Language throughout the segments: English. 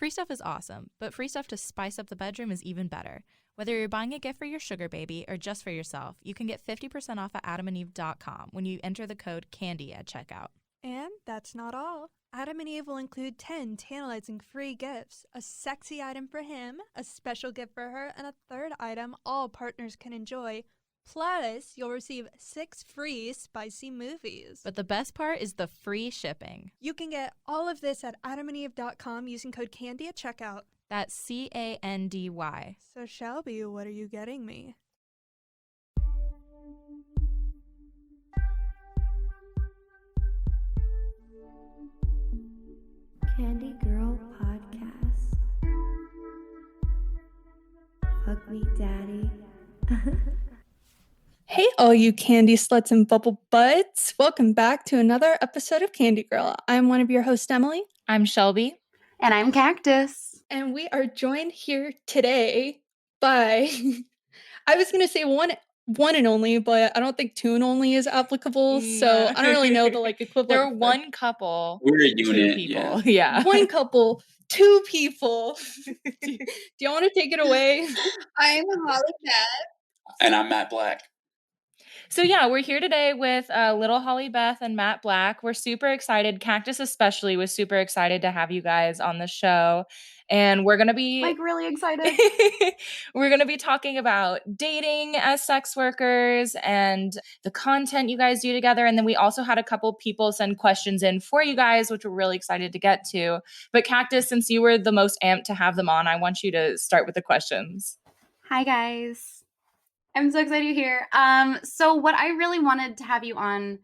Free stuff is awesome, but free stuff to spice up the bedroom is even better. Whether you're buying a gift for your sugar baby or just for yourself, you can get 50% off at adamandeve.com when you enter the code CANDY at checkout. And that's not all. Adam and Eve will include 10 tantalizing free gifts, a sexy item for him, a special gift for her, and a third item all partners can enjoy. Plus, you'll receive 6 free spicy movies. But the best part is the free shipping. You can get all of this at adamandeve.com using code CANDY at checkout. That's CANDY. So Shelby, what are you getting me? Candy Girl Podcast. Fuck me, daddy. Hey, all you candy sluts and bubble butts. Welcome back to another episode of Candy Girl. I'm one of your hosts, Emily. I'm Shelby. And I'm Cactus. And we are joined here today by, I was going to say one and only, but I don't think two and only is applicable. So I don't really know the equivalent. They're one couple. We're a unit, two people. Yeah. One couple, two people. Do you want to take it away? I'm Holly Beth. And I'm Matt Black. So yeah, we're here today with little Holly Beth and Matt Black. We're super excited. Cactus especially was super excited to have you guys on the show. And we're going to be really excited. We're going to be talking about dating as sex workers and the content you guys do together. And then we also had a couple people send questions in for you guys, which we're really excited to get to. But Cactus, since you were the most amped to have them on, I want you to start with the questions. Hi, guys. I'm so excited you're here. So what I really wanted to have you on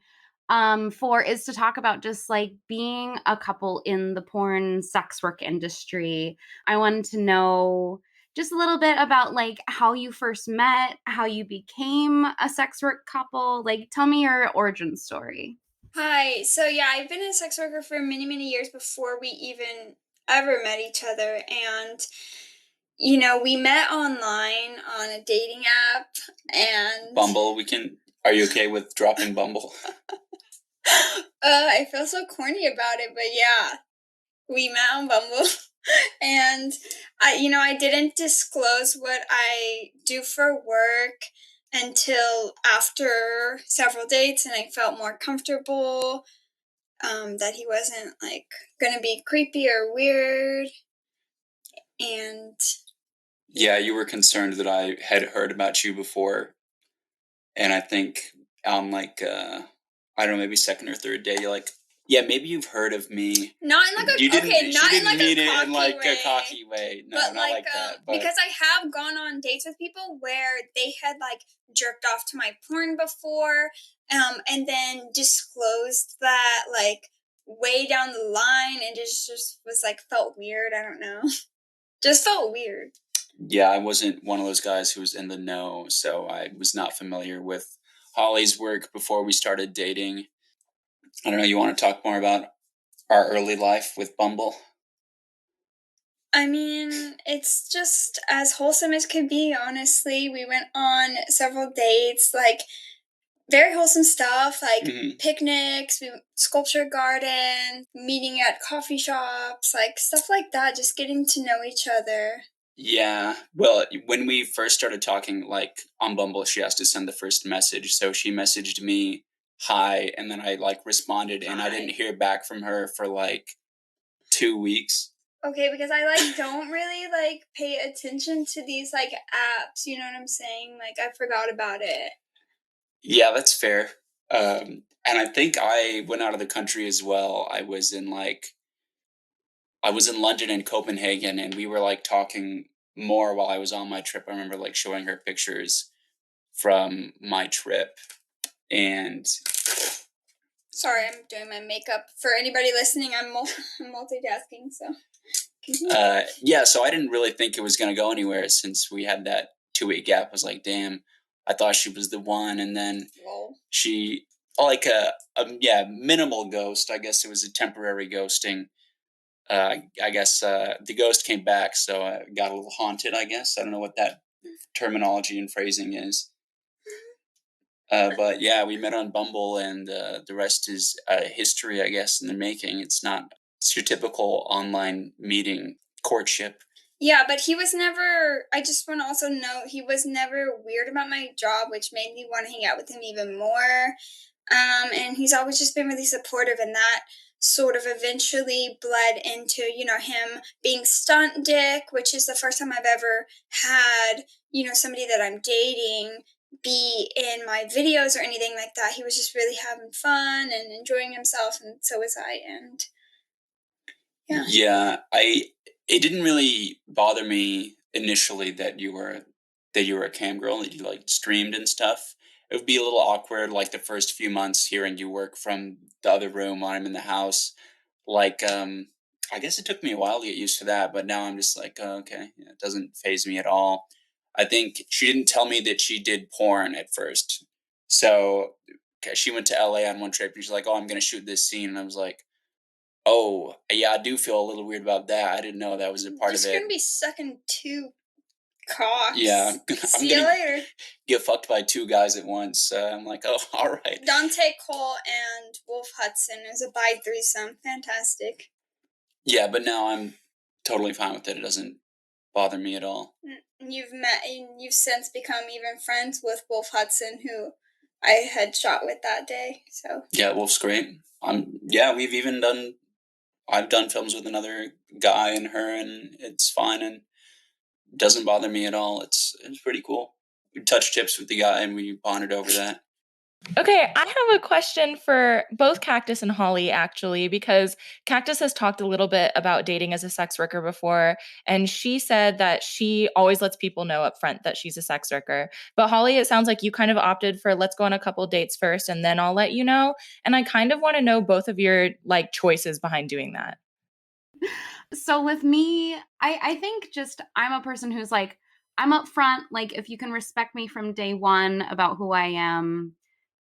for is to talk about just being a couple in the porn sex work industry. I wanted to know just a little bit about how you first met, how you became a sex work couple. Tell me your origin story. Hi. So yeah, I've been a sex worker for many, many years before we even ever met each other. And we met online on a dating app and Bumble. Are you okay with dropping Bumble? I feel so corny about it, but yeah, we met on Bumble. And I didn't disclose what I do for work until after several dates, and I felt more comfortable that he wasn't gonna be creepy or weird. And yeah, you were concerned that I had heard about you before, and I think on I don't know, maybe second or third day, you're like, yeah, maybe you've heard of me. Not in not in a cocky way. No, but not like that. But because I have gone on dates with people where they had jerked off to my porn before, and then disclosed that way down the line, and just was felt weird. I don't know, just felt weird. Yeah, I wasn't one of those guys who was in the know, so I was not familiar with Holly's work before we started dating. I don't know, you want to talk more about our early life with Bumble? I mean, it's just as wholesome as could be, honestly. We went on several dates, very wholesome stuff, picnics, sculpture garden, meeting at coffee shops, stuff like that, just getting to know each other. Yeah, well, when we first started talking, on Bumble, she has to send the first message. So she messaged me, hi, and then I, responded, and I didn't hear back from her for, 2 weeks. Okay, because I, don't really, pay attention to these, apps, you know what I'm saying? I forgot about it. Yeah, that's fair. And I think I went out of the country as well. I was in London and Copenhagen, and we were talking more while I was on my trip. I remember showing her pictures from my trip, and sorry, I'm doing my makeup. For anybody listening, I'm multitasking. So yeah, so I didn't really think it was going to go anywhere since we had that 2-week gap. I was like, damn, I thought she was the one, and then she minimal ghost. I guess it was a temporary ghosting. I guess the ghost came back, so I got a little haunted, I guess. I don't know what that terminology and phrasing is. But yeah, we met on Bumble, and the rest is history, I guess, in the making. It's your typical online meeting courtship. Yeah, but he was never, I just want to also note, he was never weird about my job, which made me want to hang out with him even more. And he's always just been really supportive, and that sort of eventually bled into, him being stunt dick, which is the first time I've ever had, somebody that I'm dating be in my videos or anything like that. He was just really having fun and enjoying himself, and so was I. And yeah, it didn't really bother me initially that you were a cam girl, that you like streamed and stuff. It would be a little awkward, like the first few months hearing you work from the other room while I'm in the house. Like, I guess it took me a while to get used to that, but now I'm just like, oh, okay, yeah, it doesn't faze me at all. I think she didn't tell me that she did porn at first. So she went to LA on one trip and she's like, oh, I'm going to shoot this scene. And I was like, oh, yeah, I do feel a little weird about that. I didn't know that was a part of it. You're just going to be sucking 2 cocks. Yeah. See you later. Get fucked by 2 guys at once. I'm like, oh, all right. Dante Cole and Wolf Hudson is a bi threesome. Fantastic. Yeah, but now I'm totally fine with it. It doesn't bother me at all. You've met, and you've since become even friends with Wolf Hudson, who I had shot with that day. So yeah, Wolf's great. I've done films with another guy and her, and it's fine and doesn't bother me at all. It's pretty cool. We touched tips with the guy and we bonded over that. Okay, I have a question for both Cactus and Holly, actually, because Cactus has talked a little bit about dating as a sex worker before, and she said that she always lets people know up front that she's a sex worker. But Holly, it sounds like you kind of opted for let's go on a couple dates first, and then I'll let you know. And I kind of want to know both of your like choices behind doing that. So with me, I think just I'm a person who's like, I'm upfront. Like, if you can respect me from day one about who I am,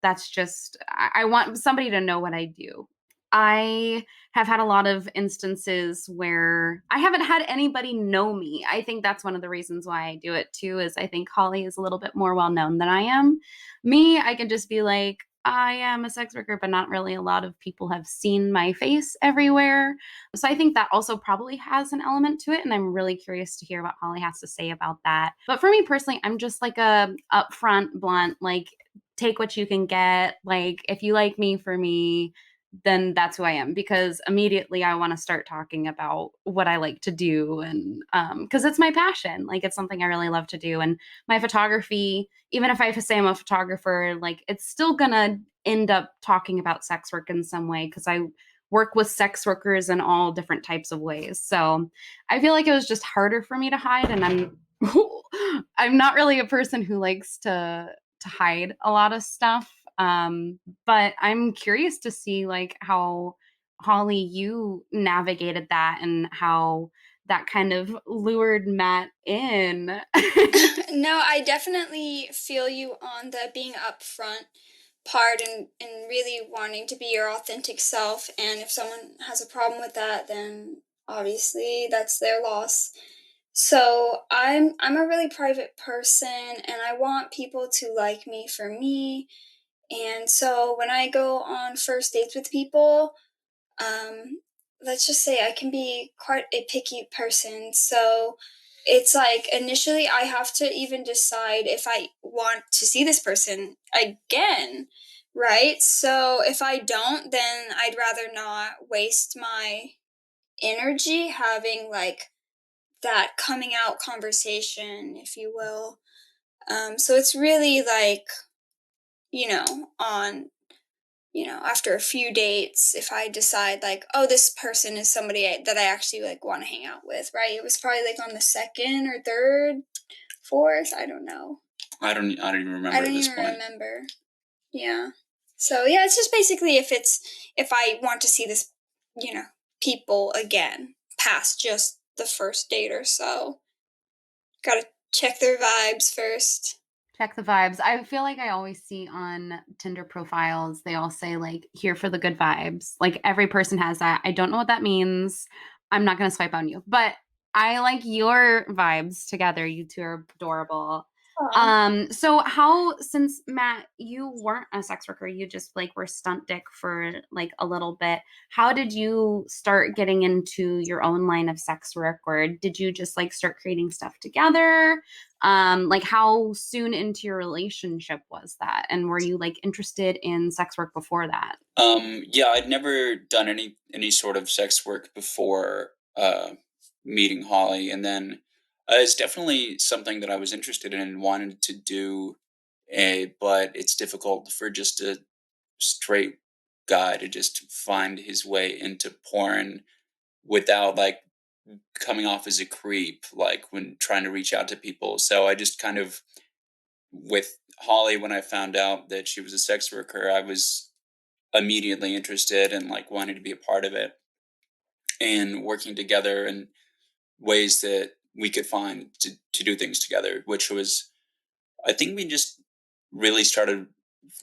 that's just, I want somebody to know what I do. I have had a lot of instances where I haven't had anybody know me. I think that's one of the reasons why I do it too, is I think Holly is a little bit more well known than I am. Me, I can just be like, I am a sex worker, but not really a lot of people have seen my face everywhere. So I think that also probably has an element to it. And I'm really curious to hear what Holly has to say about that. But for me personally, I'm just like a upfront, blunt, like, take what you can get. Like, if you like me for me, then that's who I am, because immediately I want to start talking about what I like to do. And because it's my passion, like, it's something I really love to do. And my photography, even if I say I'm a photographer, like, it's still gonna end up talking about sex work in some way, because I work with sex workers in all different types of ways. So I feel like it was just harder for me to hide. And I'm not really a person who likes to hide a lot of stuff. But I'm curious to see like how, Holly, you navigated that and how that kind of lured Matt in. No, I definitely feel you on the being upfront part, and really wanting to be your authentic self. And if someone has a problem with that, then obviously that's their loss. So I'm a really private person, and I want people to like me for me. And so when I go on first dates with people, let's just say I can be quite a picky person. So it's like initially I have to even decide if I want to see this person again, right? So if I don't, then I'd rather not waste my energy having like that coming out conversation, if you will. So it's really like, after a few dates, if I decide like, oh, this person is somebody that I actually like want to hang out with, right? It was probably like on the 2nd or 3rd, 4th, I don't know. I don't even remember at this point. Remember. Yeah. So yeah, it's just basically if I want to see this, people again past just the first date or so. Gotta check their vibes first. Check the vibes. I feel like I always see on Tinder profiles, they all say like, here for the good vibes. Like, every person has that. I don't know what that means. I'm not going to swipe on you, but I like your vibes together. You two are adorable. So since Matt, you weren't a sex worker, you just like were stunt dick for like a little bit. How did you start getting into your own line of sex work, or did you just like start creating stuff together? Like how soon into your relationship was that? And were you like interested in sex work before that? Yeah, I'd never done any sort of sex work before meeting Holly, and then it's definitely something that I was interested in and wanted to do, but it's difficult for just a straight guy to just find his way into porn without like coming off as a creep, like when trying to reach out to people. So I just kind of, with Holly, when I found out that she was a sex worker, I was immediately interested and like wanted to be a part of it and working together in ways that we could find to do things together, which was, I think we just really started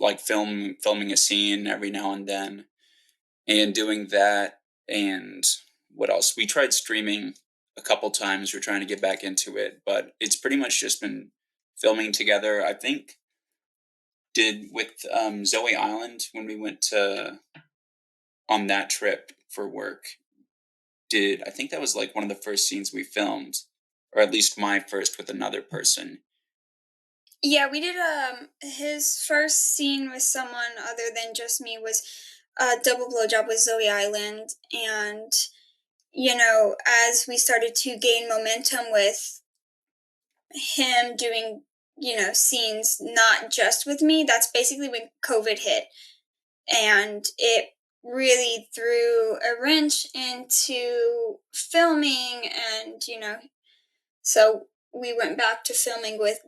like filming a scene every now and then and doing that. And what else? We tried streaming a couple times. We're trying to get back into it, but it's pretty much just been filming together. I think did with Zoe Island when we went to on that trip for work. I think that was like one of the first scenes we filmed, or at least my first with another person. Yeah, we did his first scene with someone other than just me was a double blowjob with Zoe Island, and as we started to gain momentum with him doing scenes not just with me, that's basically when COVID hit, and it really threw a wrench into filming, and so we went back to filming with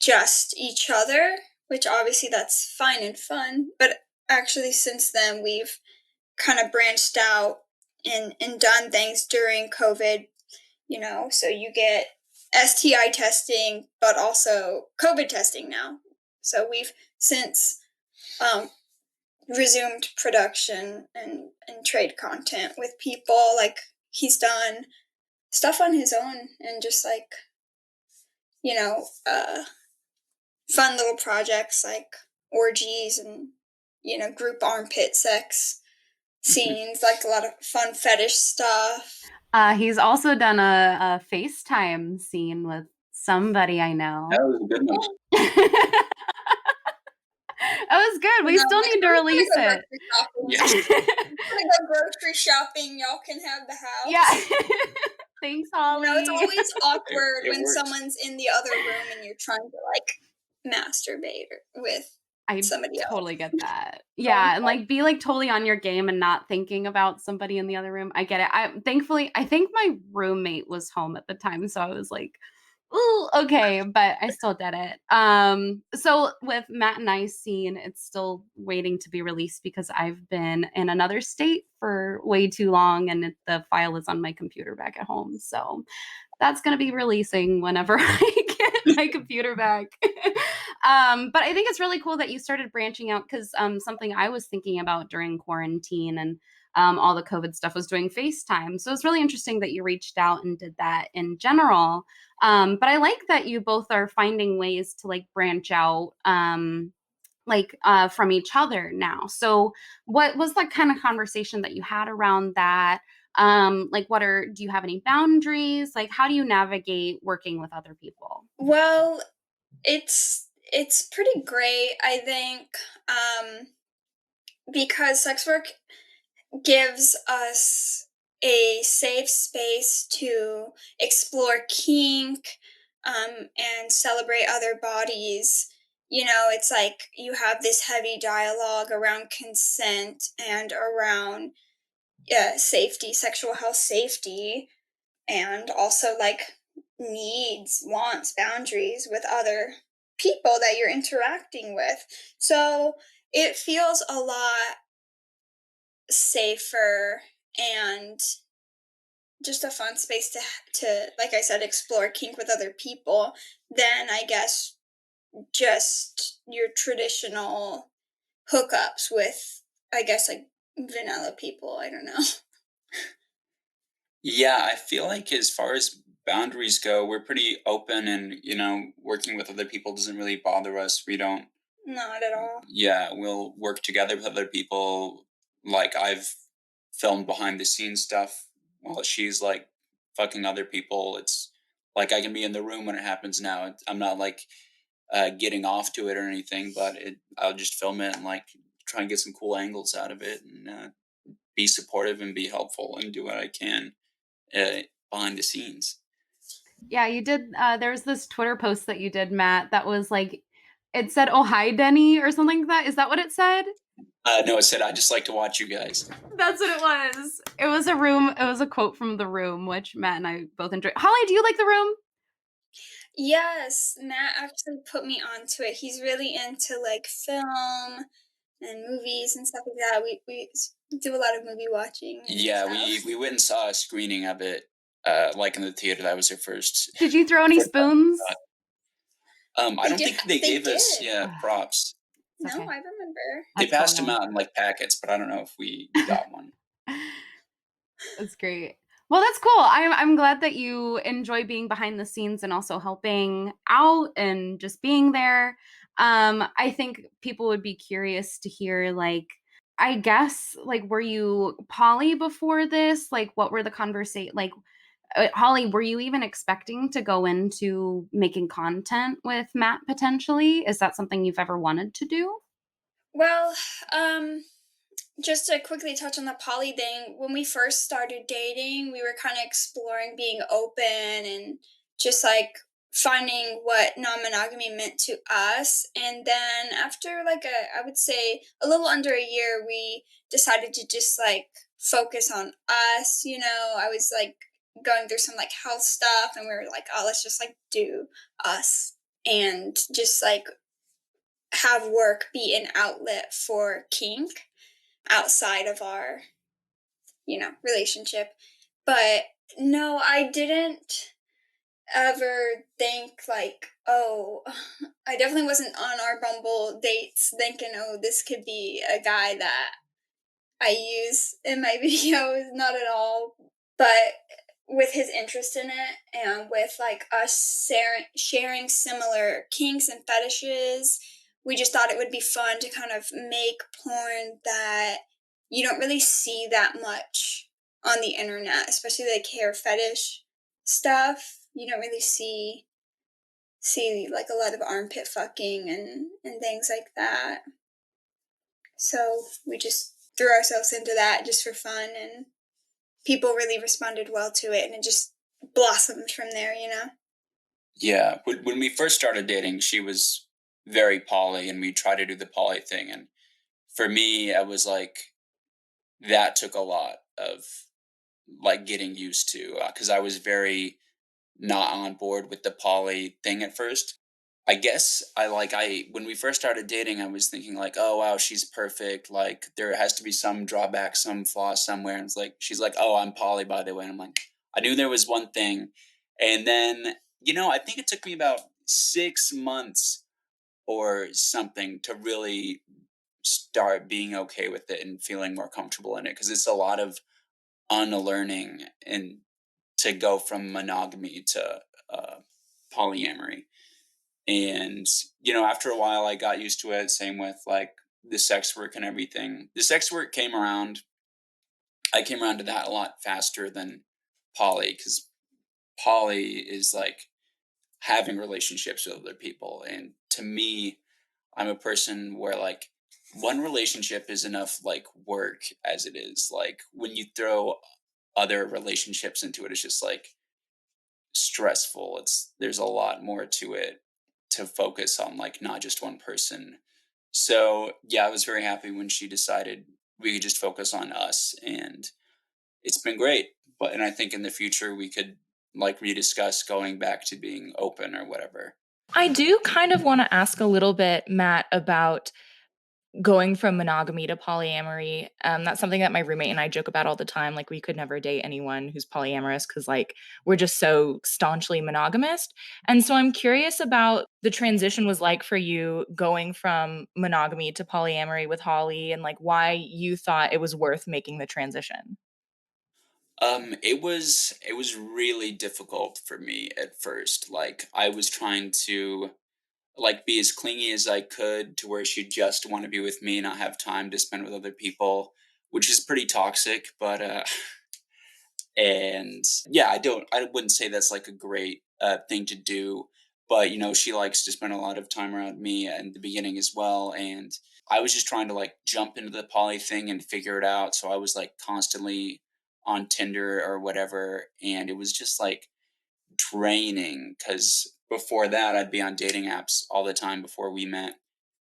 just each other, which obviously that's fine and fun, but actually since then we've kind of branched out and done things during COVID, so you get STI testing, but also COVID testing now. So we've since resumed production and trade content with people. Like he's done stuff on his own and just like, fun little projects like orgies and, group armpit sex scenes, like a lot of fun fetish stuff. He's also done a FaceTime scene with somebody I know. That was a good one. That was good. We still need to release it. Yeah. Gonna go grocery shopping. Y'all can have the house. Yeah. Thanks, Holly. It's always awkward It when works. someone's in the other room and you're trying to like masturbate with somebody else. Totally get that. Yeah, and like be like totally on your game and not thinking about somebody in the other room. I get it. I think my roommate was home at the time, so I was like, ooh, okay, but I still did it. So with Matt and I's scene, it's still waiting to be released because I've been in another state for way too long, and the file is on my computer back at home. So that's going to be releasing whenever I get my computer back. But I think it's really cool that you started branching out because something I was thinking about during quarantine and all the COVID stuff was doing FaceTime. So it's really interesting that you reached out and did that in general. But I like that you both are finding ways to like branch out from each other now. So what was that kind of conversation that you had around that? Do you have any boundaries? Like, how do you navigate working with other people? Well, it's pretty great, I think, because sex work gives us a safe space to explore kink, and celebrate other bodies. It's like you have this heavy dialogue around consent and around safety, sexual health safety, and also like needs, wants, boundaries with other people that you're interacting with. So it feels a lot safer and just a fun space to like I said, explore kink with other people than I guess just your traditional hookups with, I guess, like vanilla people. I don't know. Yeah, I feel like as far as boundaries go, we're pretty open, and working with other people doesn't really bother us. We don't. Not at all. Yeah, we'll work together with other people. Like, I've filmed behind the scenes stuff while she's like fucking other people. It's like I can be in the room when it happens now. I'm not like getting off to it or anything, but I'll just film it and like try and get some cool angles out of it, and be supportive and be helpful and do what I can behind the scenes. Yeah, you did. There was this Twitter post that you did, Matt, that was like, it said, "Oh, hi, Denny," or something like that. Is that what it said? No, it said, "I just like to watch you guys." That's what it was. It was a quote from The Room, which Matt and I both enjoyed. Holly, do you like The Room? Yes, Matt actually put me onto it. He's really into like film and movies and stuff like that. We do a lot of movie watching. Yeah, we went and saw a screening of it, like in the theater. That was their first. Did you throw any spoons? I don't think they gave us props. No, I remember. They passed them out in like packets, but I don't know if we got one. That's great. Well, that's cool. I'm glad that you enjoy being behind the scenes and also helping out and just being there. I think people would be curious to hear, like, I guess, like, were you poly before this? Like, what were the conversation? Like, Holly, were you even expecting to go into making content with Matt potentially? Is that something you've ever wanted to do? Well, just to quickly touch on the poly thing, when we first started dating, we were kind of exploring being open and just like finding what non-monogamy meant to us. And then after like I would say a little under a year, we decided to just like focus on us. I was like going through some like health stuff, and we were like, oh, let's just like do us and just like have work be an outlet for kink outside of our relationship. But no, I didn't ever think like, oh, I definitely wasn't on our Bumble dates thinking, oh, this could be a guy that I use in my videos. Not at all. But with his interest in it, and with like us sharing similar kinks and fetishes, we just thought it would be fun to kind of make porn that you don't really see that much on the internet, especially like hair fetish stuff. You don't really see like a lot of armpit fucking and things like that. So we just threw ourselves into that just for fun, and people really responded well to it, and it just blossomed from there, Yeah, when we first started dating, she was very poly, and we tried to do the poly thing. And for me, I was like, that took a lot of like getting used to, because I was very not on board with the poly thing at first. I guess when we first started dating, I was thinking like, oh wow, she's perfect. Like there has to be some drawback, some flaw somewhere. And it's like, she's like, oh, I'm poly, by the way. And I'm like, I knew there was one thing. And then, I think it took me about 6 months or something to really start being okay with it and feeling more comfortable in it. Cause it's a lot of unlearning, and to go from monogamy to polyamory. And after a while I got used to it. Same with like the sex work and everything. The sex work I came around to that a lot faster than poly, because poly is like having relationships with other people, and to me, I'm a person where like one relationship is enough like work as it is. Like when you throw other relationships into it, it's just like stressful. There's a lot more to it to focus on, like not just one person. So yeah, I was very happy when she decided we could just focus on us, and it's been great. And I think in the future we could like rediscuss going back to being open or whatever. I do kind of want to ask a little bit, Matt, about going from monogamy to polyamory. That's something that my roommate and I joke about all the time. Like we could never date anyone who's polyamorous because like we're just so staunchly monogamous. And so I'm curious about the transition was like for you going from monogamy to polyamory with Holly, and like why you thought it was worth making the transition. It was really difficult for me at first. Like I was trying to like be as clingy as I could to where she'd just want to be with me, not have time to spend with other people, which is pretty toxic, but and yeah, I wouldn't say that's like a great thing to do, but she likes to spend a lot of time around me in the beginning as well, and I was just trying to like jump into the poly thing and figure it out, so I was like constantly on Tinder or whatever, and it was just like draining because before that I'd be on dating apps all the time before we met,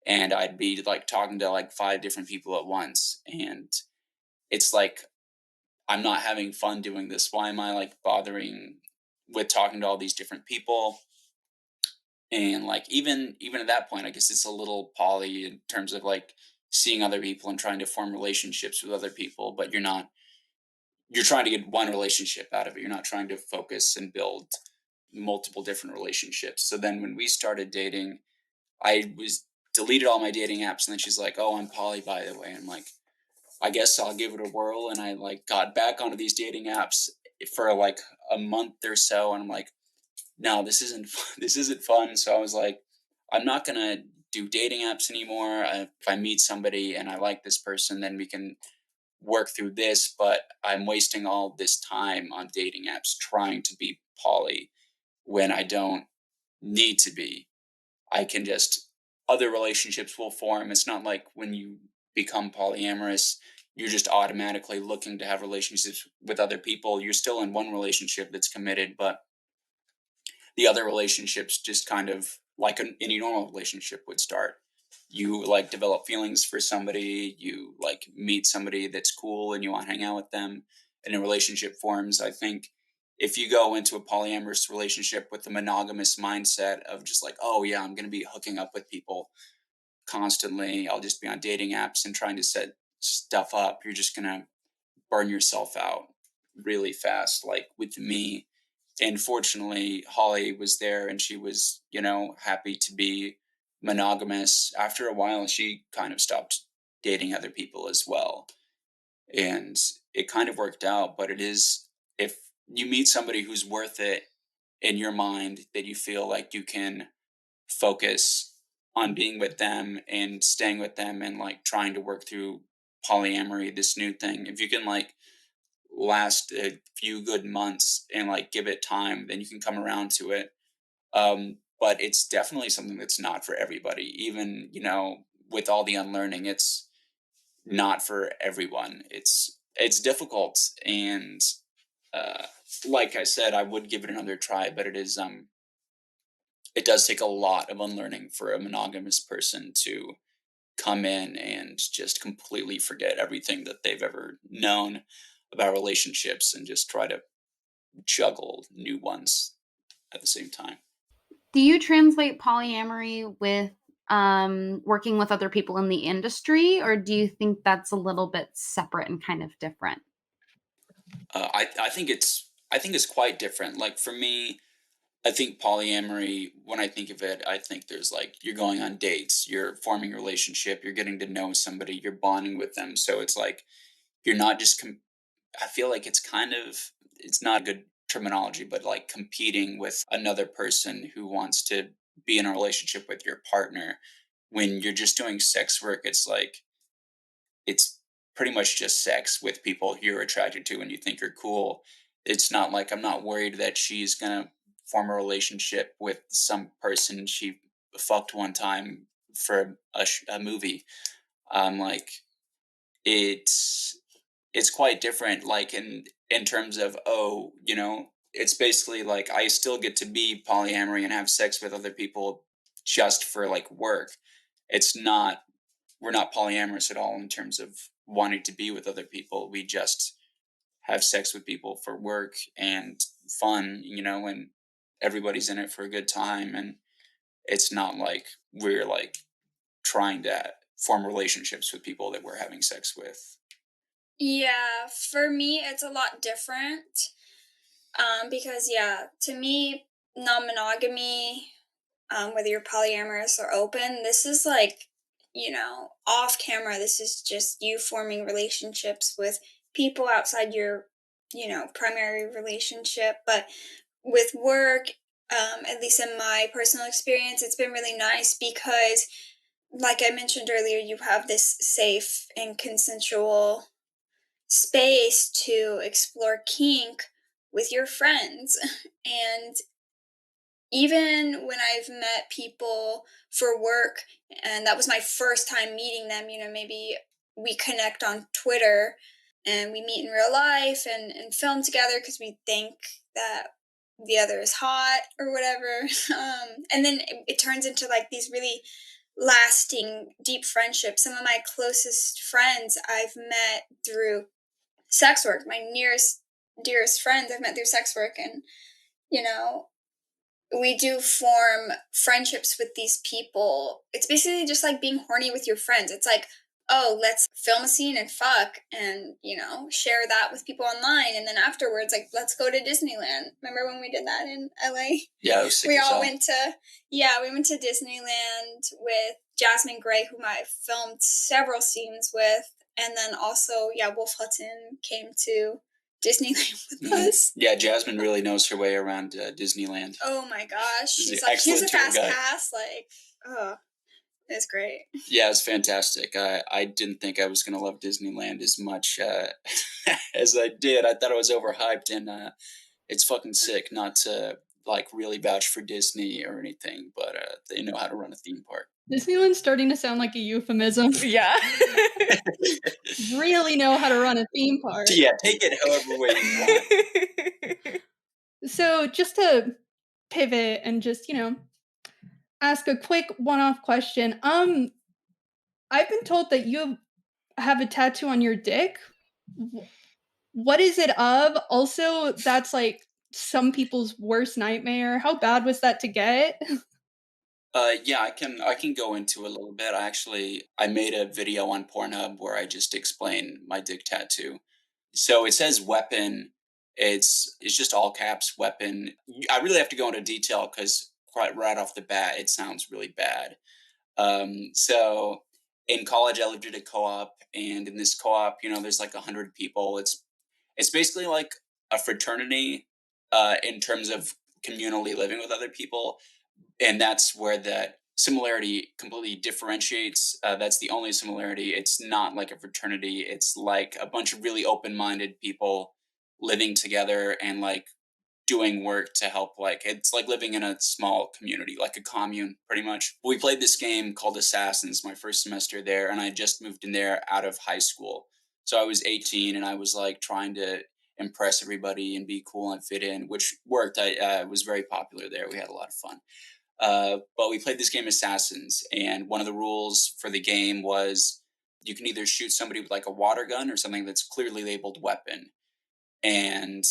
and I'd be like talking to like five different people at once, and it's like I'm not having fun doing this. Why am I like bothering with talking to all these different people? And like even at that point, I guess it's a little poly in terms of like seeing other people and trying to form relationships with other people, but you're trying to get one relationship out of it. You're not trying to focus and build multiple different relationships. So then when we started dating, I was deleted all my dating apps, and then she's like, "Oh, I'm poly, by the way." And I'm like, I guess I'll give it a whirl. And I like got back onto these dating apps for like a month or so, and I'm like, no, this isn't this isn't fun. So I was like, I'm not gonna do dating apps anymore. If I meet somebody and I like this person, then we can work through this. But I'm wasting all this time on dating apps trying to be poly when I don't need to be. I can just other relationships will form. It's not like when you become polyamorous, you're just automatically looking to have relationships with other people. You're still in one relationship that's committed, but the other relationships just kind of like any normal relationship would start. You like develop feelings for somebody, you like meet somebody that's cool and you want to hang out with them, and a relationship forms. I think if you go into a polyamorous relationship with the monogamous mindset of just like, oh yeah, I'm going to be hooking up with people constantly, I'll just be on dating apps and trying to set stuff up, you're just going to burn yourself out really fast. Like with me, and fortunately Holly was there and she was happy to be monogamous. After a while she kind of stopped dating other people as well, and it kind of worked out. But it is, if you meet somebody who's worth it in your mind, that you feel like you can focus on being with them and staying with them and like trying to work through polyamory, this new thing, if you can like last a few good months and like give it time, then you can come around to it. But it's definitely something that's not for everybody. Even with all the unlearning, it's not for everyone. It's difficult, and uh, like I said, I would give it another try, but it does take a lot of unlearning for a monogamous person to come in and just completely forget everything that they've ever known about relationships and just try to juggle new ones at the same time. Do you translate polyamory with working with other people in the industry, or do you think that's a little bit separate and kind of different? I think it's quite different. Like for me, I think polyamory, when I think of it, I think there's like you're going on dates, you're forming a relationship, you're getting to know somebody, you're bonding with them. So it's like you're not just I feel like it's kind of, it's not good terminology, but like competing with another person who wants to be in a relationship with your partner. When you're just doing sex work, it's like it's pretty much just sex with people you're attracted to and you think are cool. It's not like I'm not worried that she's gonna form a relationship with some person she fucked one time for a movie. Like it's it's quite different, like in terms of, oh, it's basically like I still get to be polyamory and have sex with other people just for like work. It's not, we're not polyamorous at all in terms of wanting to be with other people. We just have sex with people for work and fun, and everybody's in it for a good time, and it's not like we're like trying to form relationships with people that we're having sex with. Yeah, for me, it's a lot different. Because, yeah, to me, non monogamy, whether you're polyamorous or open, this is like, off camera. This is just you forming relationships with people outside your primary relationship. But with work, at least in my personal experience, it's been really nice because, like I mentioned earlier, you have this safe and consensual space to explore kink with your friends. And even when I've met people for work, and that was my first time meeting them, maybe we connect on Twitter and we meet in real life and film together because we think that the other is hot or whatever. And then it turns into like these really lasting, deep friendships. Some of my closest friends I've met through sex work. My nearest, dearest friends I've met through sex work. And, you know, we do form friendships with these people. It's basically just like being horny with your friends. It's like, oh, let's film a scene and fuck and, share that with people online. And then afterwards, like, let's go to Disneyland. Remember when we did that in LA? Yeah, it was sick We as all hell. went to Disneyland with Jasmine Gray, whom I filmed several scenes with. And then also, Wolf Hutton came to Disneyland with us. Yeah, Jasmine really knows her way around Disneyland. Oh my gosh. She's She's an like, here's a excellent tour fast guide. pass. Like, oh, it's great. Yeah, it's fantastic. I didn't think I was going to love Disneyland as much as I did. I thought it was overhyped, and it's fucking sick. Not to like really vouch for Disney or anything, but they know how to run a theme park. Disneyland's starting to sound like a euphemism. Yeah. Really know how to run a theme park. Yeah, take it however way you want. So just to pivot and just, ask a quick one-off question. I've been told that you have a tattoo on your dick. What is it of? Also, that's like some people's worst nightmare. How bad was that to get? Yeah, I can go into a little bit. I made a video on Pornhub where I just explain my dick tattoo. So it says weapon. It's just all caps weapon. I really have to go into detail because right off the bat it sounds really bad. So in college I lived at a co-op, and in this co-op, there's like 100 people. It's basically like a fraternity in terms of communally living with other people, and that's where that similarity completely differentiates. That's the only similarity. It's not like a fraternity. It's like a bunch of really open-minded people living together and like doing work to help. Like it's like living in a small community, like a commune, pretty much. We played this game called Assassins my first semester there, and I just moved in there out of high school. So I was 18, and I was like trying to impress everybody and be cool and fit in, which worked. I was very popular there. We had a lot of fun. But we played this game Assassins, and one of the rules for the game was you can either shoot somebody with like a water gun or something that's clearly labeled weapon. And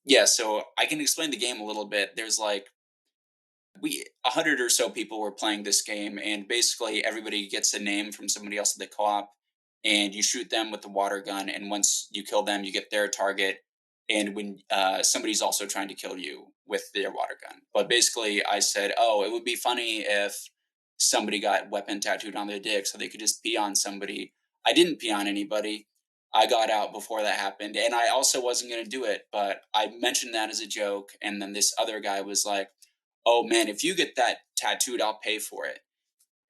yeah, so I can explain the game a little bit. There's like 100 or so people were playing this game, and basically everybody gets a name from somebody else at the co-op, and you shoot them with the water gun, and once you kill them, you get their target. And when somebody's also trying to kill you with their water gun. But basically I said, oh, it would be funny if somebody got weapon tattooed on their dick so they could just pee on somebody. I didn't pee on anybody. I got out before that happened, and I also wasn't going to do it, but I mentioned that as a joke, and then this other guy was like, oh man, if you get that tattooed, I'll pay for it.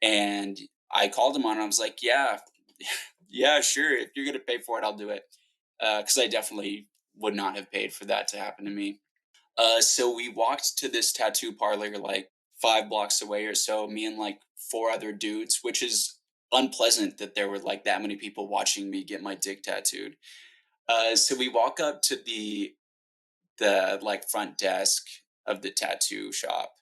And I called him on it. I was like, yeah, yeah, sure. If you're going to pay for it, I'll do it. Because I definitely would not have paid for that to happen to me. So we walked to this tattoo parlor like 5 blocks away or so, me and like 4 other dudes, which is unpleasant that there were like that many people watching me get my dick tattooed. So we walk up to the like front desk of the tattoo shop,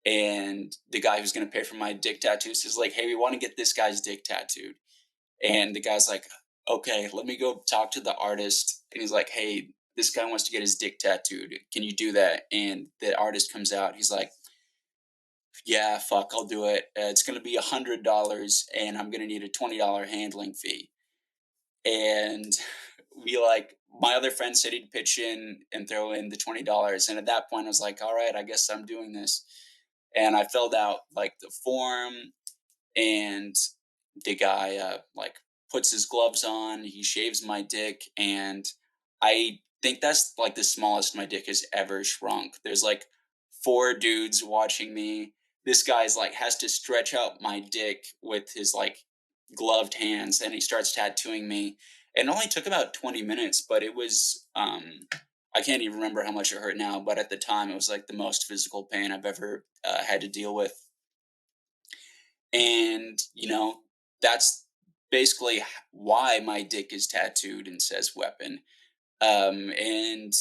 and the guy who's going to pay for my dick tattoos is like, hey, we want to get this guy's dick tattooed. And the guy's like, okay, let me go talk to the artist. And he's like, hey, this guy wants to get his dick tattooed. Can you do that? And the artist comes out. He's like, yeah, fuck, I'll do it. It's going to be $100, and I'm going to need a $20 handling fee. And my other friend said he'd pitch in and throw in the $20. And at that point I was like, all right, I guess I'm doing this. And I filled out like the form, and the guy like puts his gloves on, he shaves my dick, and I think that's like the smallest my dick has ever shrunk. There's like 4 dudes watching me. This guy's like has to stretch out my dick with his like gloved hands, and he starts tattooing me. It only took about 20 minutes, but it was I can't even remember how much it hurt now, but at the time it was like the most physical pain I've ever had to deal with. And, that's basically why my dick is tattooed and says weapon. And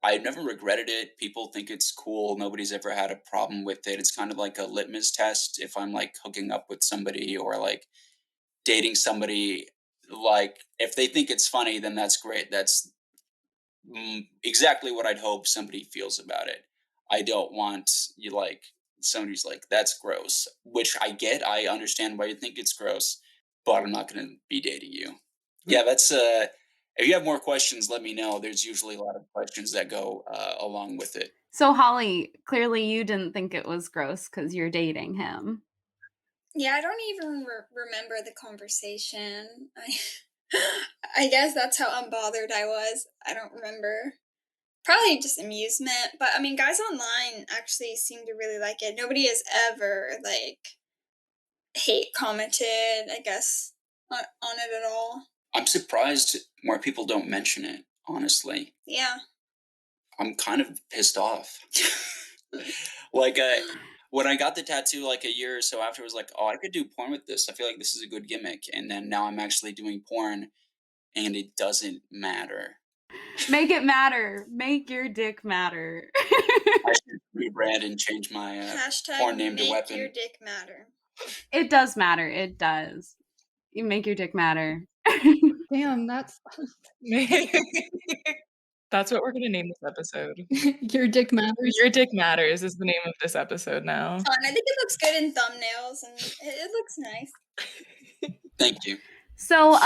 I've never regretted it. People think it's cool. Nobody's ever had a problem with it. It's kind of like a litmus test if I'm like hooking up with somebody or like dating somebody. Like, if they think it's funny, then that's great. That's exactly what I'd hope somebody feels about it. I don't want you like somebody who's like, that's gross, which I get. I understand why you think it's gross, but I'm not going to be dating you. Yeah, that's if you have more questions, let me know. There's usually a lot of questions that go along with it. So Holly, clearly you didn't think it was gross because you're dating him. Yeah, I don't even remember the conversation. I guess that's how unbothered I was. I don't remember. Probably just amusement, but I mean, guys online actually seem to really like it. Nobody has ever like hate commented, I guess, on it at all. I'm surprised more people don't mention it, honestly. Yeah. I'm kind of pissed off. Like, when I got the tattoo like a year or so after, I was like, oh, I could do porn with this. I feel like this is a good gimmick. And then now I'm actually doing porn, and it doesn't matter. Make it matter. Make your dick matter. I should rebrand and change my porn name to weapon. Make your dick matter. It does matter. It does. You make your dick matter. Damn, that's That's what we're going to name this episode. your dick matters. Your Dick Matters is the name of this episode now. Fun. I think it looks good in thumbnails, and it looks nice. Thank you. So,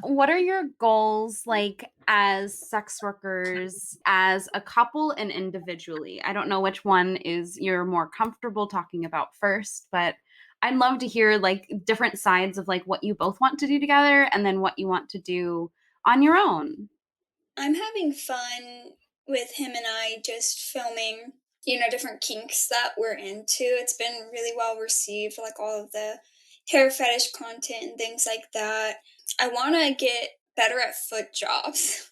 what are your goals like as sex workers, as a couple and individually? I don't know which one is you're more comfortable talking about first, but I'd love to hear like different sides of like what you both want to do together and then what you want to do on your own. I'm having fun with him and I just filming, different kinks that we're into. It's been really well received, like all of the hair fetish content and things like that. I want to get better at foot jobs.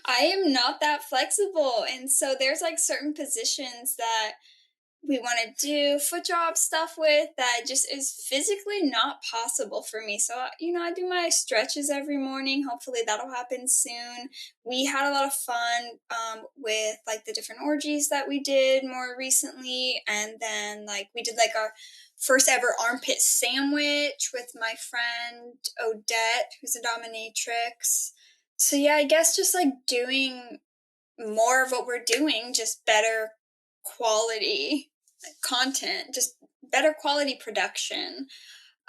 I am not that flexible. And so there's like certain positions that we want to do foot job stuff with that just is physically not possible for me. So, I do my stretches every morning. Hopefully that'll happen soon. We had a lot of fun with like the different orgies that we did more recently. And then like we did like our first ever armpit sandwich with my friend Odette, who's a dominatrix. So yeah, I guess just like doing more of what we're doing, just better quality content, just better quality production.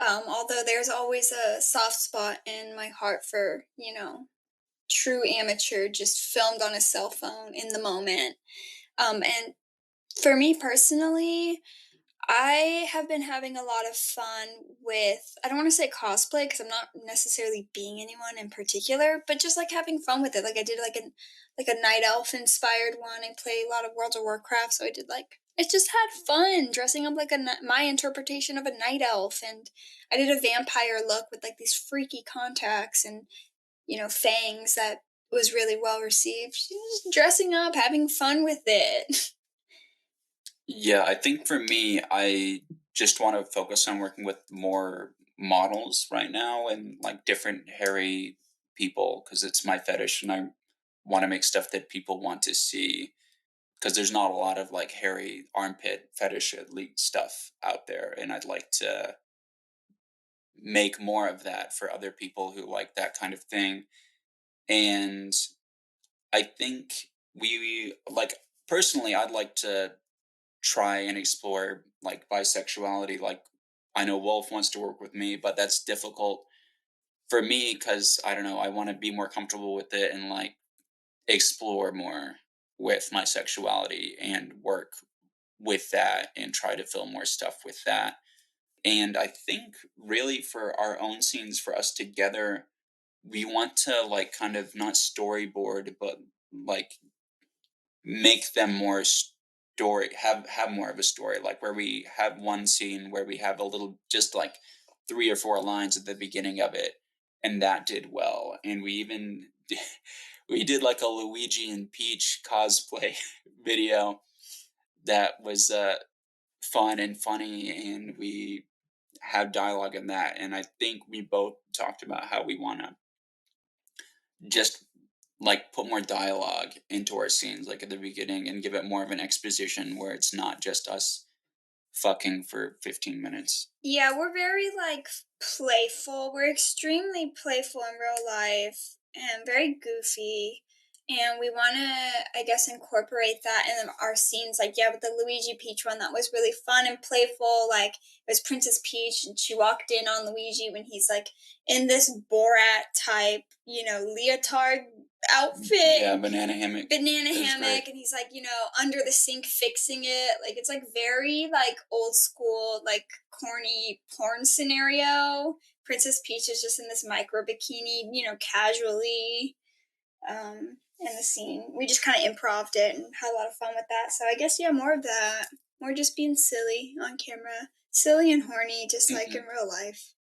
Although there's always a soft spot in my heart for, true amateur, just filmed on a cell phone in the moment. And for me personally, I have been having a lot of fun with, I don't want to say cosplay because I'm not necessarily being anyone in particular, but just like having fun with it. Like I did like a night elf inspired one. I play a lot of World of Warcraft, so I did like, it just had fun dressing up like my interpretation of a night elf, and I did a vampire look with like these freaky contacts and fangs that was really well received. Just dressing up, having fun with it. Yeah, I think for me, I just want to focus on working with more models right now and like different hairy people because it's my fetish and I want to make stuff that people want to see because there's not a lot of like hairy armpit fetish elite stuff out there, and I'd like to make more of that for other people who like that kind of thing. And I think we like personally, I'd like to try and explore like bisexuality. Like I know Wolf wants to work with me, but that's difficult for me because I don't know, I want to be more comfortable with it and like explore more with my sexuality and work with that and try to film more stuff with that. And I think really for our own scenes for us together, we want to like kind of not storyboard, but like make them more story, have more of a story, like where we have one scene where we have a little, just like 3 or 4 lines at the beginning of it, and that did well. And we even we did like a Luigi and Peach cosplay video that was fun and funny, and we have dialogue in that. And I think we both talked about how we want to just like put more dialogue into our scenes, like at the beginning, and give it more of an exposition where it's not just us fucking for 15 minutes. Yeah, we're very like playful. We're extremely playful in real life and very goofy. And we want to, I guess, incorporate that in our scenes. Like, yeah, with the Luigi Peach one, that was really fun and playful. Like, it was Princess Peach, and she walked in on Luigi when he's like in this Borat type, leotard outfit. Yeah, banana hammock. Banana hammock, and he's like, under the sink fixing it. Like, it's like very like old school, like corny porn scenario. Princess Peach is just in this micro bikini, casually in the scene. We just kind of improv'd it and had a lot of fun with that. So I guess, yeah, more of that. More just being silly on camera. Silly and horny, just like in real life.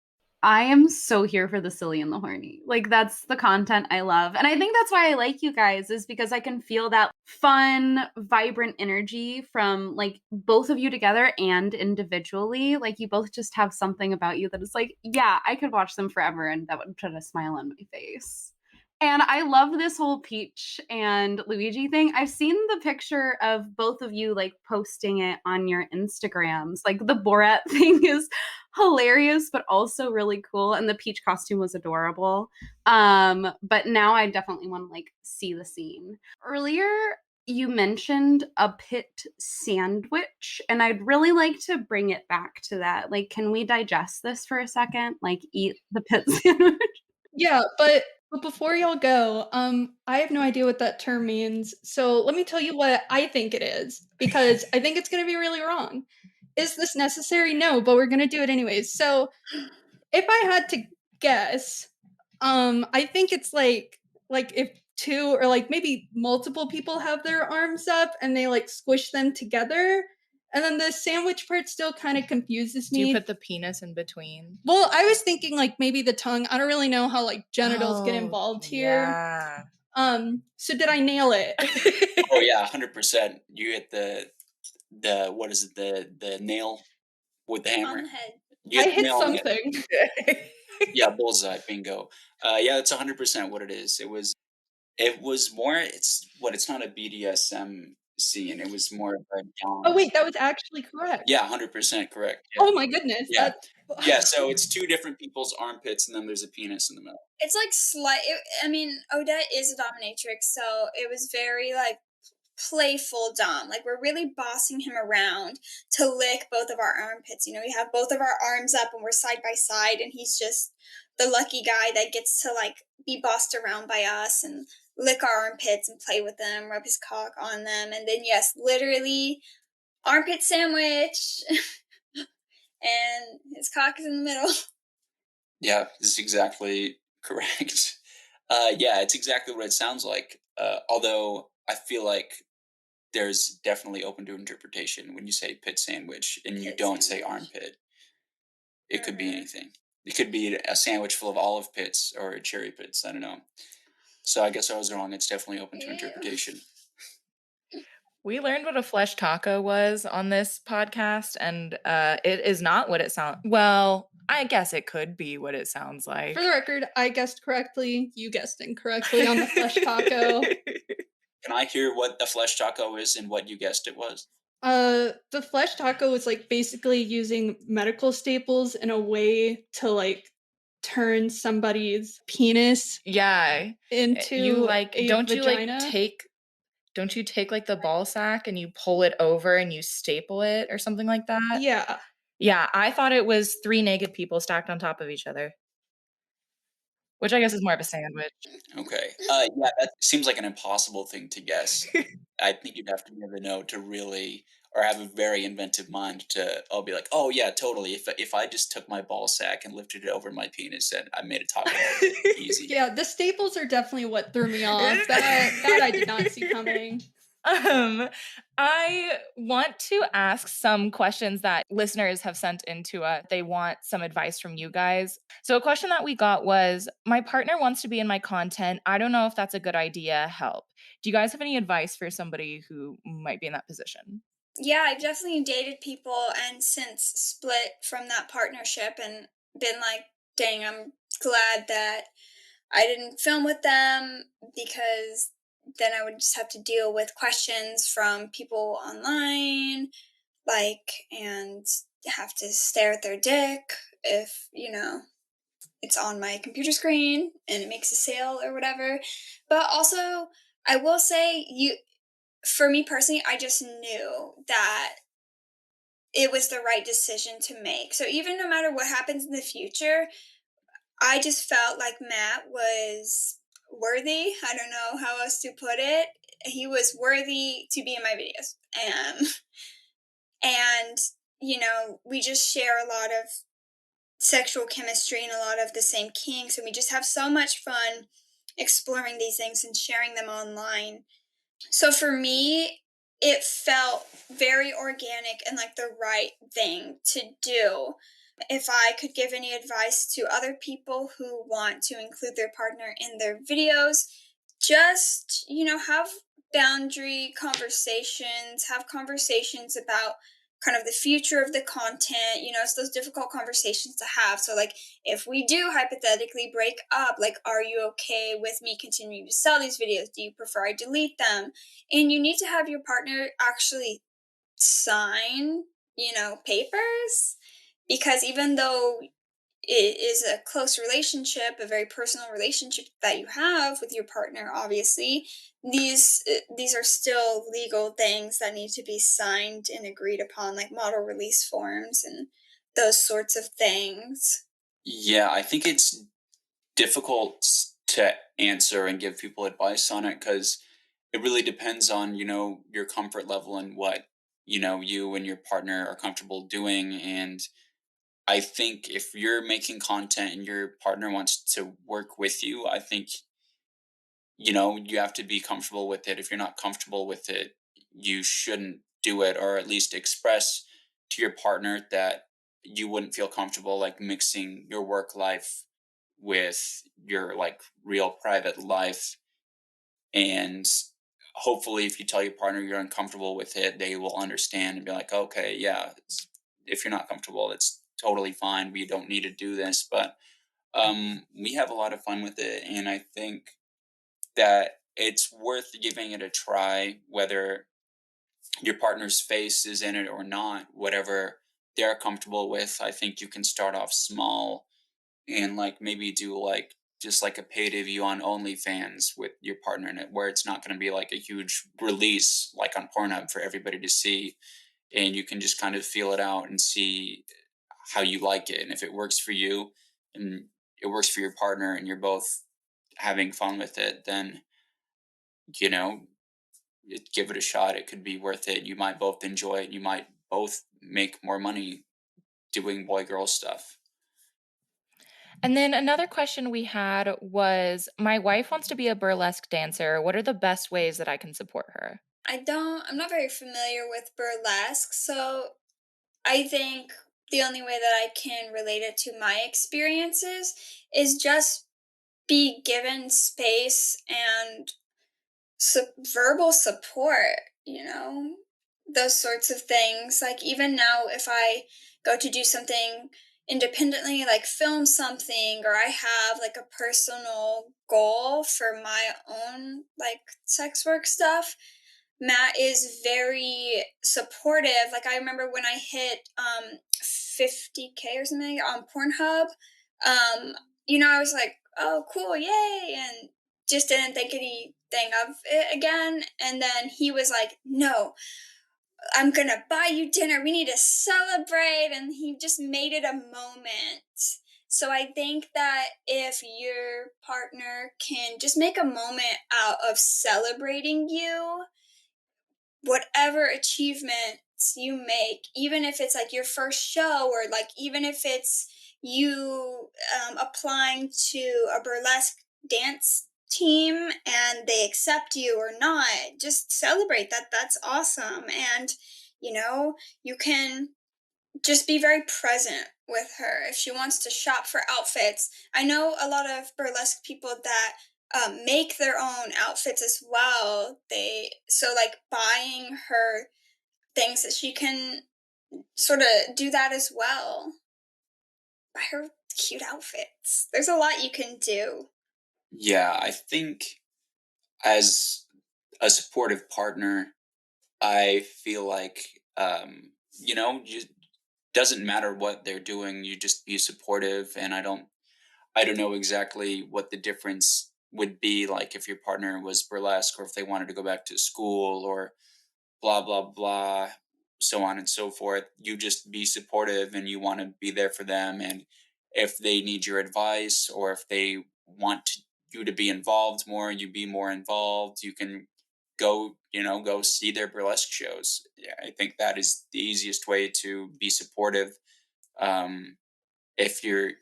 I am so here for the silly and the horny. Like, that's the content I love. And I think that's why I like you guys, is because I can feel that fun, vibrant energy from like both of you together and individually. Like, you both just have something about you that is like, yeah, I could watch them forever and that would put a smile on my face. And I love this whole Peach and Luigi thing. I've seen the picture of both of you like posting it on your Instagrams. Like, the Borat thing is hilarious, but also really cool. And the Peach costume was adorable. But now I definitely want to like see the scene. Earlier, you mentioned a pit sandwich, and I'd really like to bring it back to that. Like, can we digest this for a second? Like, eat the pit sandwich? Yeah, but before y'all go, I have no idea what that term means. So let me tell you what I think it is, because I think it's going to be really wrong. Is this necessary? No, but we're going to do it anyways. So if I had to guess, I think it's like if two or like maybe multiple people have their arms up and they like squish them together. And then the sandwich part still kind of confuses Do me. you put the penis in between? Well, I was thinking like maybe the tongue. I don't really know how like genitals get involved here. Yeah. So did I nail it? Oh yeah, 100%. You hit the what is it, the nail with the hammer. On the head. You I the hit nail on the head. something. Yeah, bullseye, bingo. Yeah, that's 100% what it is. It was more. It's not a BDSM scene. It was more of a dom. Oh wait, that was actually correct. Yeah, 100% correct. Yeah. Oh my goodness. Yeah. Yeah, so it's two different people's armpits, and then there's a penis in the middle. It's like Odette is a dominatrix, so it was very like playful dom. Like, we're really bossing him around to lick both of our armpits. We have both of our arms up and we're side by side, and he's just the lucky guy that gets to like be bossed around by us and lick our armpits and play with them, rub his cock on them, and then yes, literally armpit sandwich. And his cock is in the middle. Yeah, this is exactly correct. Yeah, it's exactly what it sounds like. Although I feel like there's definitely open to interpretation when you say pit sandwich and you don't say armpit. It could be anything. It could be a sandwich full of olive pits or cherry pits. I don't know. So I guess I was wrong. It's definitely open to interpretation. We learned what a flesh taco was on this podcast, and it is not what it sounds. Well, I guess it could be what it sounds like. For the record, I guessed correctly. You guessed incorrectly on the flesh taco. Can I hear what the flesh taco is and what you guessed it was? The flesh taco is like basically using medical staples in a way to like turn somebody's penis into you like a don't vagina. Don't you take like the ball sack and you pull it over and you staple it or something like that? Yeah. Yeah, I thought it was 3 naked people stacked on top of each other. Which I guess is more of a sandwich. Okay. Yeah, that seems like an impossible thing to guess. I think you'd have to never know to really or have a very inventive mind I'll be like, oh yeah, totally. If I just took my ball sack and lifted it over my penis and I made a taco out of it, easy. Yeah, the staples are definitely what threw me off. That I did not see coming. I want to ask some questions that listeners have sent into us. They want some advice from you guys. So a question that we got was, my partner wants to be in my content. I don't know if that's a good idea. Help. Do you guys have any advice for somebody who might be in that position? Yeah, I've definitely dated people and since split from that partnership and been like, dang, I'm glad that I didn't film with them because then I would just have to deal with questions from people online, and have to stare at their dick if, it's on my computer screen and it makes a sale or whatever. But also, I will say, for me personally, I just knew that it was the right decision to make. So even no matter what happens in the future, I just felt like Matt was worthy. I don't know how else to put it. He was worthy to be in my videos. And we just share a lot of sexual chemistry and a lot of the same kinks, and we just have so much fun exploring these things and sharing them online. So for me, it felt very organic and like the right thing to do. If I could give any advice to other people who want to include their partner in their videos, just, have boundary conversations, have conversations about kind of the future of the content. It's those difficult conversations to have. So like, if we do hypothetically break up, like, are you okay with me continuing to sell these videos? Do you prefer I delete them? And you need to have your partner actually sign, papers, because even though it is a close relationship, a very personal relationship that you have with your partner, obviously, these are still legal things that need to be signed and agreed upon, like model release forms and those sorts of things. Yeah, I think it's difficult to answer and give people advice on it because it really depends on, your comfort level and what, you and your partner are comfortable doing. And I think if you're making content and your partner wants to work with you, I think, you have to be comfortable with it. If you're not comfortable with it, you shouldn't do it, or at least express to your partner that you wouldn't feel comfortable like mixing your work life with your like real private life. And hopefully if you tell your partner you're uncomfortable with it, they will understand and be like, okay, yeah, if you're not comfortable, it's totally fine, we don't need to do this. But we have a lot of fun with it, and I think that it's worth giving it a try, whether your partner's face is in it or not, whatever they're comfortable with. I think you can start off small and like maybe do like just like a pay to view on OnlyFans with your partner in it, where it's not going to be like a huge release like on Pornhub for everybody to see, and you can just kind of feel it out and see how you like it. And if it works for you and it works for your partner and you're both having fun with it, then you know give it a shot. It could be worth it. You might both enjoy it. You might both make more money doing boy girl stuff. And then another question we had was, my wife wants to be a burlesque dancer. What are the best ways that I can support her? I'm not very familiar with burlesque, so I think the only way that I can relate it to my experiences is just be given space and verbal support, those sorts of things. Like, even now, if I go to do something independently, like film something, or I have like a personal goal for my own like sex work stuff, Matt is very supportive. Like, I remember when I hit 50K or something on Pornhub, I was like, oh cool, yay, and just didn't think anything of it again. And then he was like, no, I'm gonna buy you dinner. We need to celebrate. And he just made it a moment. So I think that if your partner can just make a moment out of celebrating you, whatever achievement outfits you make, even if it's like your first show, or like even if it's you applying to a burlesque dance team and they accept you or not, just celebrate that. That's awesome. And you can just be very present with her if she wants to shop for outfits. I know a lot of burlesque people that make their own outfits as well. Like buying her things that she can sort of do that as well. Buy her cute outfits. There's a lot you can do. Yeah, I think as a supportive partner, I feel like, you doesn't matter what they're doing, you just be supportive. And I don't know exactly what the difference would be, like if your partner was burlesque or if they wanted to go back to school or blah blah blah, so on and so forth. You just be supportive and you want to be there for them. And if they need your advice or if they want you to be involved more, you be more involved. You can go see their burlesque shows. Yeah, I think that is the easiest way to be supportive. If you're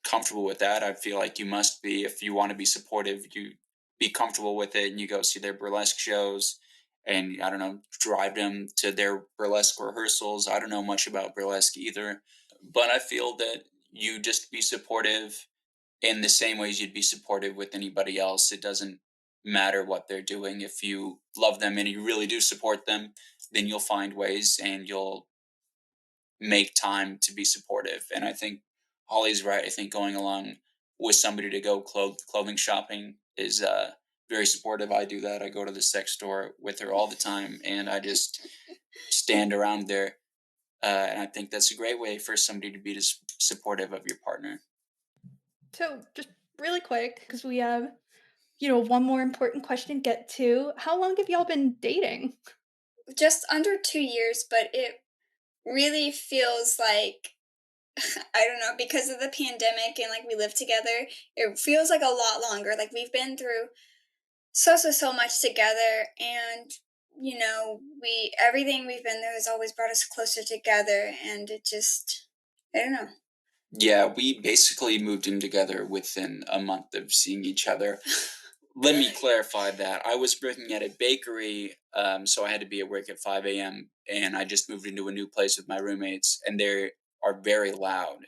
comfortable with that, I feel like you must be. If you want to be supportive, you be comfortable with it and you go see their burlesque shows, and I don't know, drive them to their burlesque rehearsals. I don't know much about burlesque either, but I feel that you just be supportive in the same ways you'd be supportive with anybody else. It doesn't matter what they're doing. If you love them and you really do support them, then you'll find ways and you'll make time to be supportive. And I think Holly's right. I think going along with somebody to go clothing shopping is very supportive. I do that. I go to the sex store with her all the time, and I just stand around there. And I think that's a great way for somebody to be just supportive of your partner. So, just really quick, because we have, one more important question to get to. How long have y'all been dating? Just under 2 years, but it really feels like I don't know, because of the pandemic and like we live together, it feels like a lot longer. Like we've been through so much together, and we everything we've been through has always brought us closer together, and it just I don't know. Yeah, we basically moved in together within a month of seeing each other. Let me clarify that. I was working at a bakery, so I had to be at work at 5 a.m. And I just moved into a new place with my roommates, and they are very loud.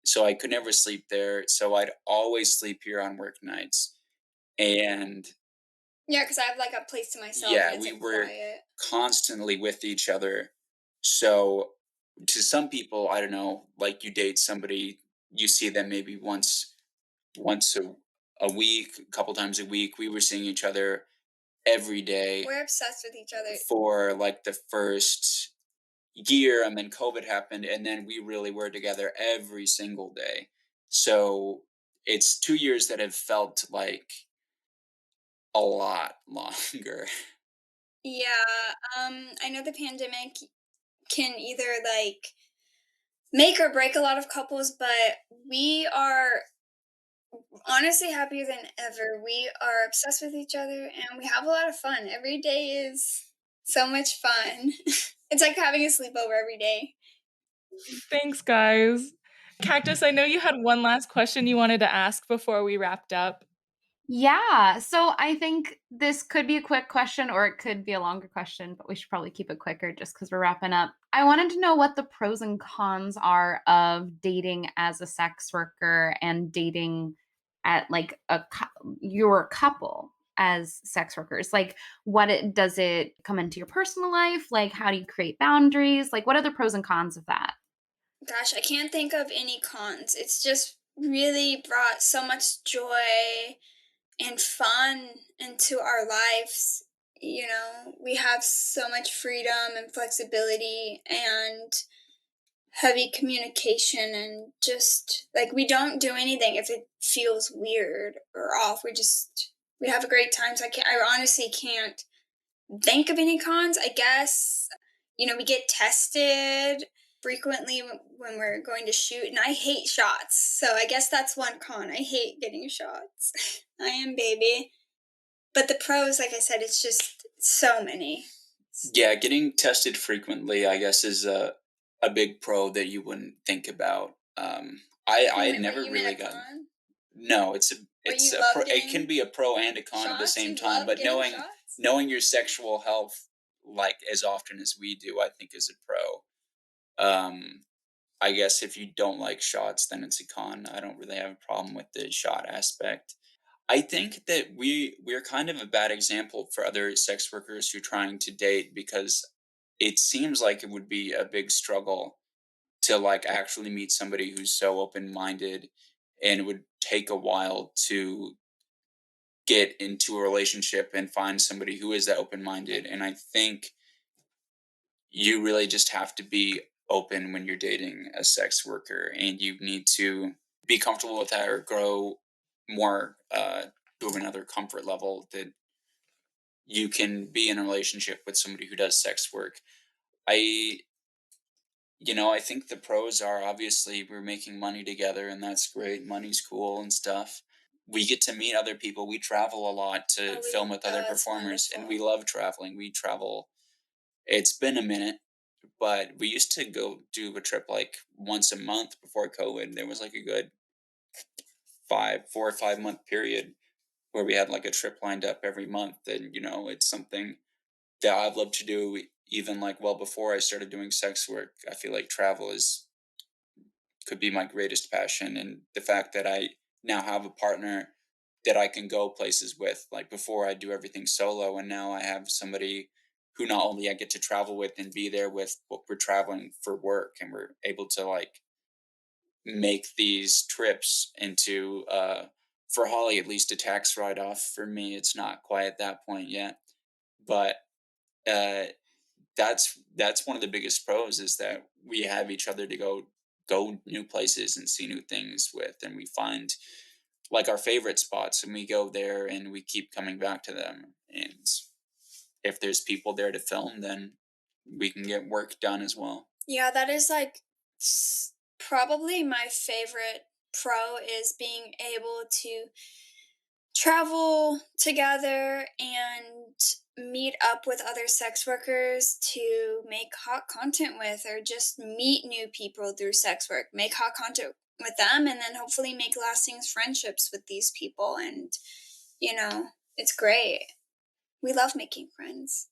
So I could never sleep there. So I'd always sleep here on work nights. And Yeah, because I have like a place to myself, yeah, and it's we like were quiet. constantly with each other. So to some people, I don't know, like you date somebody, you see them maybe once a week, a couple times a week. We were seeing each other every day We're obsessed with each other. for like the first year, and then COVID happened, and then we really were together every single day. So it's 2 years that have felt like a lot longer. Yeah, I know the pandemic can either like make or break a lot of couples, but we are honestly happier than ever. We are obsessed with each other and we have a lot of fun. Every day is so much fun. It's like having a sleepover every day. Thanks, guys. Cactus, I know you had one last question you wanted to ask before we wrapped up. Yeah. So I think this could be a quick question or it could be a longer question, but we should probably keep it quicker just because we're wrapping up. I wanted to know what the pros and cons are of dating as a sex worker and dating at like your couple as sex workers. Like does it come into your personal life? Like how do you create boundaries? Like what are the pros and cons of that? Gosh, I can't think of any cons. It's just really brought so much joy and fun into our lives. We have so much freedom and flexibility and heavy communication, and just like we don't do anything if it feels weird or off. We have a great time. So I honestly can't think of any cons. I guess we get tested frequently when we're going to shoot, and I hate shots, so I guess that's one con. I hate getting shots. I am baby. But the pros, like I said, it's just so many. shots. Yeah, getting tested frequently, I guess, is a big pro that you wouldn't think about. I had never really gotten. No, it's a pro. It can be a pro and a con at the same time. But knowing your sexual health like as often as we do, I think is a pro. I guess if you don't like shots, then it's a con. I don't really have a problem with the shot aspect. I think that we're kind of a bad example for other sex workers who are trying to date, because it seems like it would be a big struggle to like actually meet somebody who's so open-minded, and it would take a while to get into a relationship and find somebody who is that open-minded. And I think you really just have to be open when you're dating a sex worker, and you need to be comfortable with that or grow more to another comfort level that you can be in a relationship with somebody who does sex work. I I think the pros are, obviously we're making money together, and that's great. Money's cool and stuff. We get to meet other people. We travel a lot to film with other performers, and we love traveling. We travel. It's been a minute, but we used to go do a trip like once a month before COVID. There was like a good 4 or 5 month period where we had like a trip lined up every month. And, it's something that I've loved to do even like well before I started doing sex work. I feel like travel could be my greatest passion. And the fact that I now have a partner that I can go places with, like before I do everything solo, and now I have somebody who not only I get to travel with and be there with, but we're traveling for work, and we're able to like make these trips into for Holly at least a tax write-off. For me, it's not quite at that point yet, but that's one of the biggest pros, is that we have each other to go new places and see new things with, and we find like our favorite spots, and we go there and we keep coming back to them. And if there's people there to film, then we can get work done as well. Yeah, that is like probably my favorite pro, is being able to travel together and meet up with other sex workers to make hot content with, or just meet new people through sex work, make hot content with them, and then hopefully make lasting friendships with these people. And it's great. We love making friends.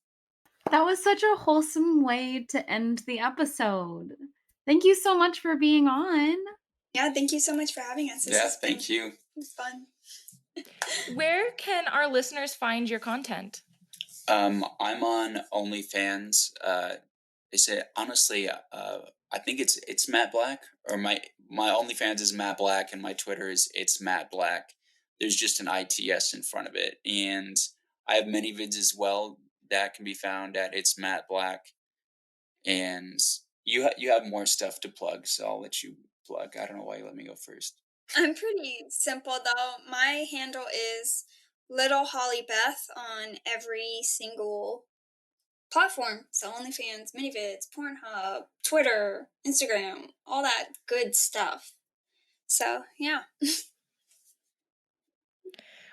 That was such a wholesome way to end the episode. Thank you so much for being on. Yeah, thank you so much for having us. Thank you. It was fun. Where can our listeners find your content? I'm on OnlyFans. Is it honestly? I think it's Matt Black, or my OnlyFans is Matt Black, and my Twitter is it's Matt Black. There's just an ITS in front of it, and I have many vids as well that can be found at it's Matt Black. And you have more stuff to plug, so I'll let you plug. I don't know why you let me go first. I'm pretty simple though. My handle is Little Holly Beth on every single platform. So OnlyFans, MiniVids, Pornhub, Twitter, Instagram, all that good stuff. So yeah.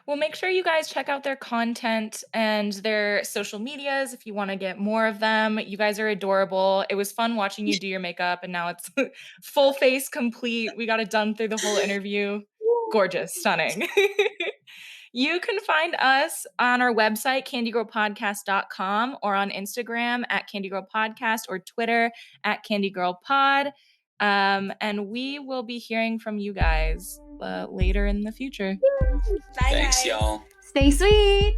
Well, make sure you guys check out their content and their social medias if you want to get more of them. You guys are adorable. It was fun watching you do your makeup, and now it's full face complete. We got it done through the whole interview. Gorgeous, stunning. You can find us on our website, candygirlpodcast.com, or on Instagram at candygirlpodcast, or Twitter at candygirlpod. And we will be hearing from you guys later in the future. Bye, Thanks, guys. y'all. Stay sweet.